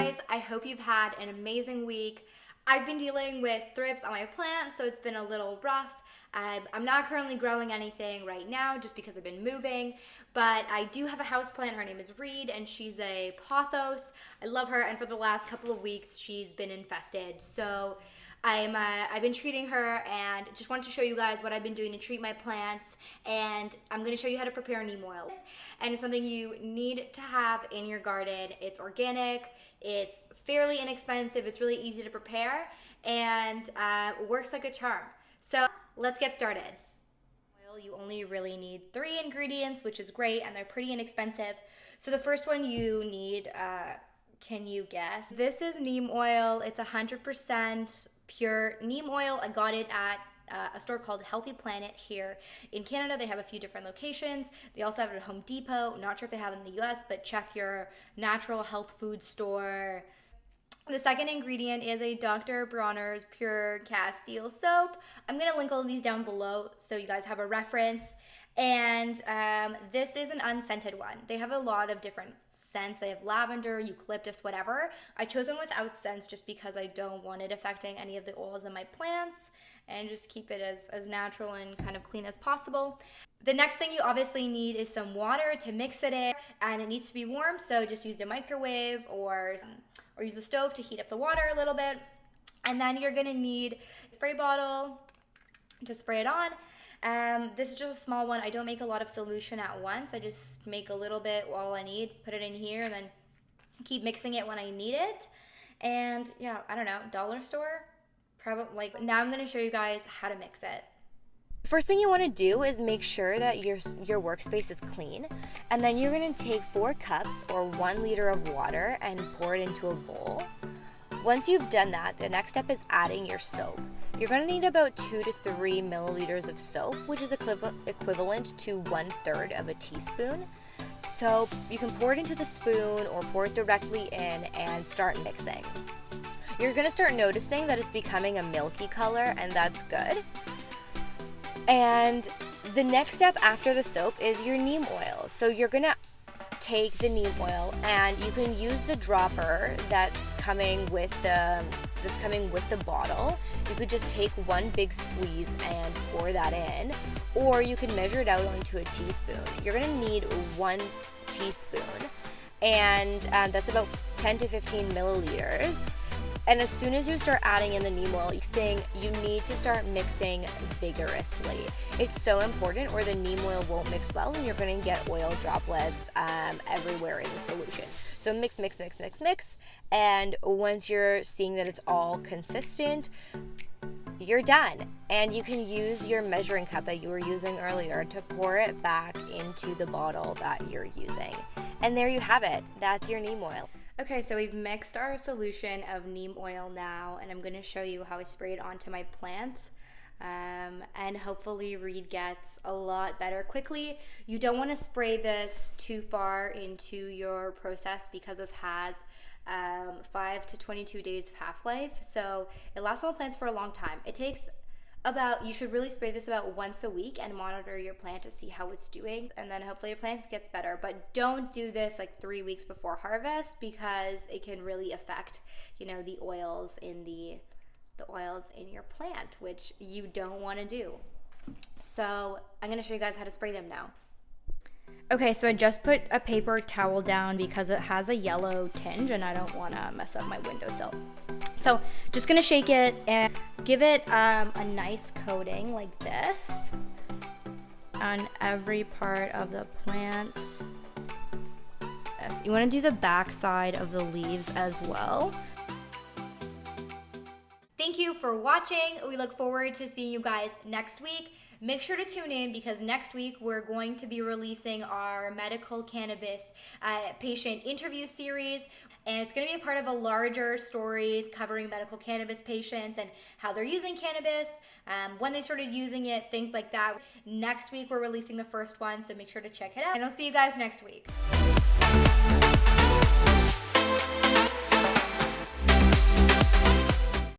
guys, I hope you've had an amazing week. I've been dealing with thrips on my plants, so it's been a little rough. I'm not currently growing anything right now just because I've been moving, but I do have a house plant. Her name is Reed, and she's a pothos. I love her, and for the last couple of weeks, she's been infested. So I've been treating her, and just wanted to show you guys what I've been doing to treat my plants, and I'm going to show you how to prepare neem oils. And it's something you need to have in your garden. It's organic, it's fairly inexpensive, it's really easy to prepare, and works like a charm. So let's get started. You only really need 3 ingredients, which is great, and they're pretty inexpensive. So the first one you need, can you guess? This is neem oil. It's 100% pure neem oil. I got it at a store called Healthy Planet here in Canada. They have a few different locations. They also have it at Home Depot. Not sure if they have it in the US, but check your natural health food store. The second ingredient is a Dr. Bronner's Pure Castile soap. I'm going to link all of these down below so you guys have a reference. And this is an unscented one. They have a lot of different scents. They have lavender, eucalyptus, whatever. I chose one without scents just because I don't want it affecting any of the oils in my plants, and just keep it as natural and kind of clean as possible. The next thing you obviously need is some water to mix it in, and it needs to be warm, so just use a microwave or use a stove to heat up the water a little bit. And then you're gonna need a spray bottle to spray it on. This is just a small one. I don't make a lot of solution at once. I just make a little bit, all I need, put it in here, and then keep mixing it when I need it. And yeah, I don't know, dollar store? Probably. Now I'm gonna show you guys how to mix it. First thing you want to do is make sure that your workspace is clean, and then you're going to take 4 cups or 1 liter of water and pour it into a bowl. Once you've done that, the next step is adding your soap. You're going to need about 2 to 3 milliliters of soap, which is equivalent to 1/3 of a teaspoon. So you can pour it into the spoon or pour it directly in and start mixing. You're going to start noticing that it's becoming a milky color, and that's good. And the next step after the soap is your neem oil. So you're gonna take the neem oil, and you can use the dropper that's coming with the bottle. You could just take 1 big squeeze and pour that in, or you can measure it out onto a teaspoon. You're gonna need 1 teaspoon, and that's about 10 to 15 milliliters. And as soon as you start adding in the neem oil, you need to start mixing vigorously. It's so important, or the neem oil won't mix well, and you're going to get oil droplets everywhere in the solution. So mix, mix, mix, mix, mix. And once you're seeing that it's all consistent, you're done. And you can use your measuring cup that you were using earlier to pour it back into the bottle that you're using. And there you have it. That's your neem oil. Okay, so we've mixed our solution of neem oil now, and I'm going to show you how I spray it onto my plants. And hopefully Reed gets a lot better quickly. You don't want to spray this too far into your process because this has 5 to 22 days of half-life, so it lasts on plants for a long time. It takes you should really spray this about once a week and monitor your plant to see how it's doing, and then hopefully your plant gets better. But don't do this like 3 weeks before harvest, because it can really affect, the oils in the oils in your plant, which you don't want to do. So I'm going to show you guys how to spray them now. Okay, so I just put a paper towel down because it has a yellow tinge and I don't want to mess up my windowsill. So just gonna shake it and give it a nice coating like this on every part of the plant. Yes, you want to do the back side of the leaves as well. Thank you for watching. We look forward to seeing you guys next week. Make sure to tune in, because next week we're going to be releasing our medical cannabis patient interview series, and it's going to be a part of a larger stories covering medical cannabis patients and how they're using cannabis, when they started using it, things like that. Next week we're releasing the first one, so make sure to check it out, and I'll see you guys next week.